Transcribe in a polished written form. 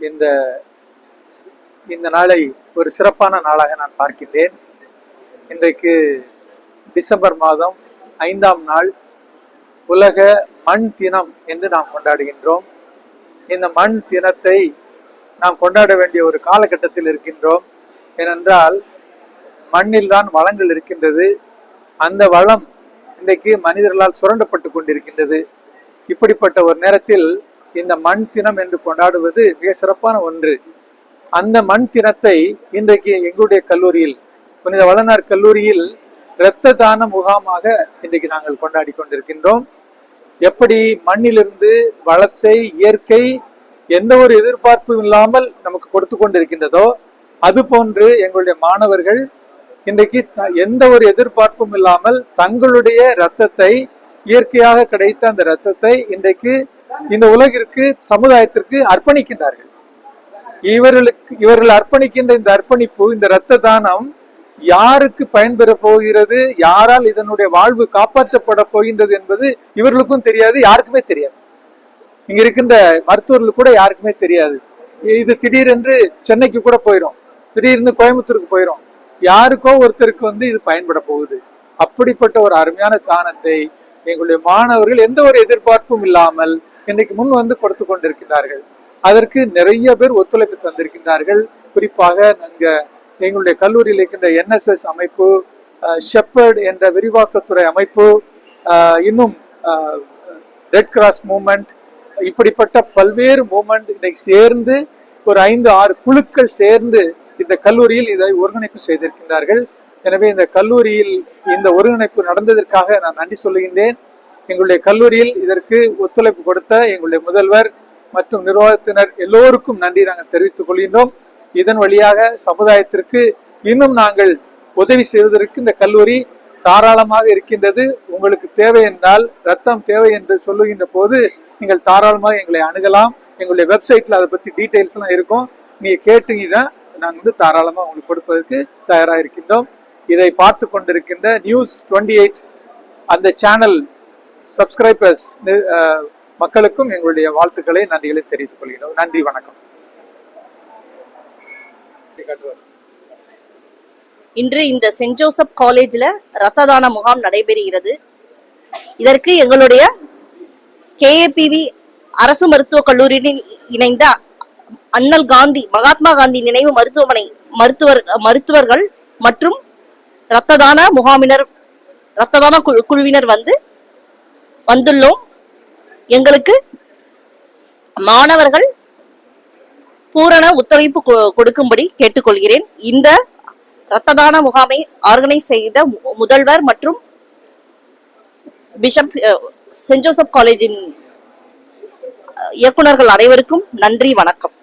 இந்த இந்த நாளை ஒரு சிறப்பான நாளாக நான் பார்க்கின்றேன். இன்றைக்கு டிசம்பர் மாதம் 5ஆம் நாள் உலக மண் தினம் என்று நாம் கொண்டாடுகின்றோம். இந்த மண் தினத்தை நாம் கொண்டாட வேண்டிய ஒரு காலகட்டத்தில் இருக்கின்றோம். ஏனென்றால் மண்ணில் தான் வளங்கள் இருக்கின்றது. அந்த வளம் இன்றைக்கு மனிதர்களால் சுரண்டப்பட்டு கொண்டிருக்கின்றது. இப்படிப்பட்ட ஒரு நேரத்தில் இந்த மண் தினம் என்று கொண்டாடுவது மிக சிறப்பான ஒன்று. அந்த மண் தினத்தை இன்றைக்கு எங்களுடைய கல்லூரியில், புனித வளனார் கல்லூரியில் இரத்த தான முகாமாக இன்றைக்கு நாங்கள் கொண்டாடி கொண்டிருக்கின்றோம். எப்படி மண்ணிலிருந்து வளத்தை இயற்கை எந்த ஒரு எதிர்பார்ப்பும் இல்லாமல் நமக்கு கொடுத்து கொண்டிருக்கின்றதோ, அது போன்று எங்களுடைய மாணவர்கள் இன்றைக்கு எந்த ஒரு எதிர்பார்ப்பும் இல்லாமல் தங்களுடைய இரத்தத்தை, இயற்கையாக கிடைத்த அந்த இரத்தத்தை இன்றைக்கு இந்த உலகிற்கு, சமுதாயத்திற்கு அர்ப்பணிக்கின்றார்கள். இவர்கள் அர்ப்பணிக்கின்ற இந்த அர்ப்பணிப்பு, இந்த இரத்த தானம் யாருக்கு பயன்பெற போகிறது, யாரால் இதனுடைய வாழ்வு காப்பாற்றப்பட போகின்றது என்பது இவர்களுக்கும் தெரியாது, யாருக்குமே தெரியாது. இங்க இருக்கின்ற மருத்துவர்கள் கூட யாருக்குமே தெரியாது. இது திடீரென்று சென்னைக்கு கூட போயிடும், திடீர்னு கோயம்புத்தூருக்கு போயிடும். யாருக்கோ ஒருத்தருக்கு இது பயன்பட போகுது. அப்படிப்பட்ட ஒரு அருமையான தானத்தை எங்களுடைய மாணவர்கள் எந்த ஒரு எதிர்பார்ப்பும் இல்லாமல் இன்னைக்கு முன் கொடுத்து கொண்டிருக்கிறார்கள். அதற்கு நிறைய பேர் ஒத்துழைப்பு தந்திருக்கின்றார்கள். குறிப்பாக எங்களுடைய கல்லூரியில் இருக்கின்ற NSS அமைப்பு, ஷெப்பர்ட் என்ற விரிவாக்கத்துறை அமைப்பு, இன்னும் ரெட் கிராஸ் மூவ்மெண்ட், இப்படிப்பட்ட பல்வேறு மூவ்மெண்ட் இன்னைக்கு சேர்ந்து ஒரு 5-6 குழுக்கள் சேர்ந்து இந்த கல்லூரியில் இதை ஒருங்கிணைப்பு செய்திருக்கின்றார்கள். எனவே இந்த கல்லூரியில் இந்த ஒருங்கிணைப்பு நடந்ததற்காக நான் நன்றி சொல்லுகின்றேன். எங்களுடைய கல்லூரியில் இதற்கு ஒத்துழைப்பு கொடுத்த எங்களுடைய முதல்வர் மற்றும் நிர்வாகத்தினர் எல்லோருக்கும் நன்றி நாங்கள் தெரிவித்துக் கொள்கின்றோம். இதன் வழியாக சமுதாயத்திற்கு இன்னும் நாங்கள் உதவி செய்வதற்கு இந்த கல்லூரி தாராளமாக இருக்கின்றது. உங்களுக்கு தேவை என்றால், ரத்தம் தேவை என்று சொல்லுகின்ற போது நீங்கள் தாராளமாக எங்களை அணுகலாம். எங்களுடைய வெப்சைட்ல அதை பத்தி டீட்டெயில்ஸ் எல்லாம் இருக்கும். நீங்க கேட்டீங்கன்னா நாங்கள் தாராளமாக உங்களுக்கு கொடுப்பதற்கு தயாராக இருக்கின்றோம். இதை பார்த்து கொண்டிருக்கின்ற நியூஸ் 28 அந்த சேனல் சப்ஸ்கிரைபர்ஸ் மக்களுக்கும் எங்களுடைய வாழ்த்துக்களை, நன்றிகளை தெரிவித்துக் கொள்கிறோம். நன்றி, வணக்கம். இன்று இந்த சென்ட் ஜோசப் காலேஜ்ல ரத்த தான முகாம் நடைபெறுகிறது. இதற்கு எங்களுடைய KAPV அரசு மருத்துவக் கல்லூரியில் இணைந்த அண்ணல் காந்தி, மகாத்மா காந்தி நினைவு மருத்துவமனை மருத்துவர்கள் மற்றும் ரத்த தான குழுவினர் வந்துள்ளோம். எங்களுக்கு மாணவர்கள் பூரண ஒத்துழைப்பு கொடுக்கும்படி கேட்டுக்கொள்கிறேன். இந்த ரத்த தான முகாமை ஆர்கனைஸ் செய்த முதல்வர் மற்றும் பிஷப், சென்ட் ஜோசப் காலேஜின் இயக்குநர்கள் அனைவருக்கும் நன்றி, வணக்கம்.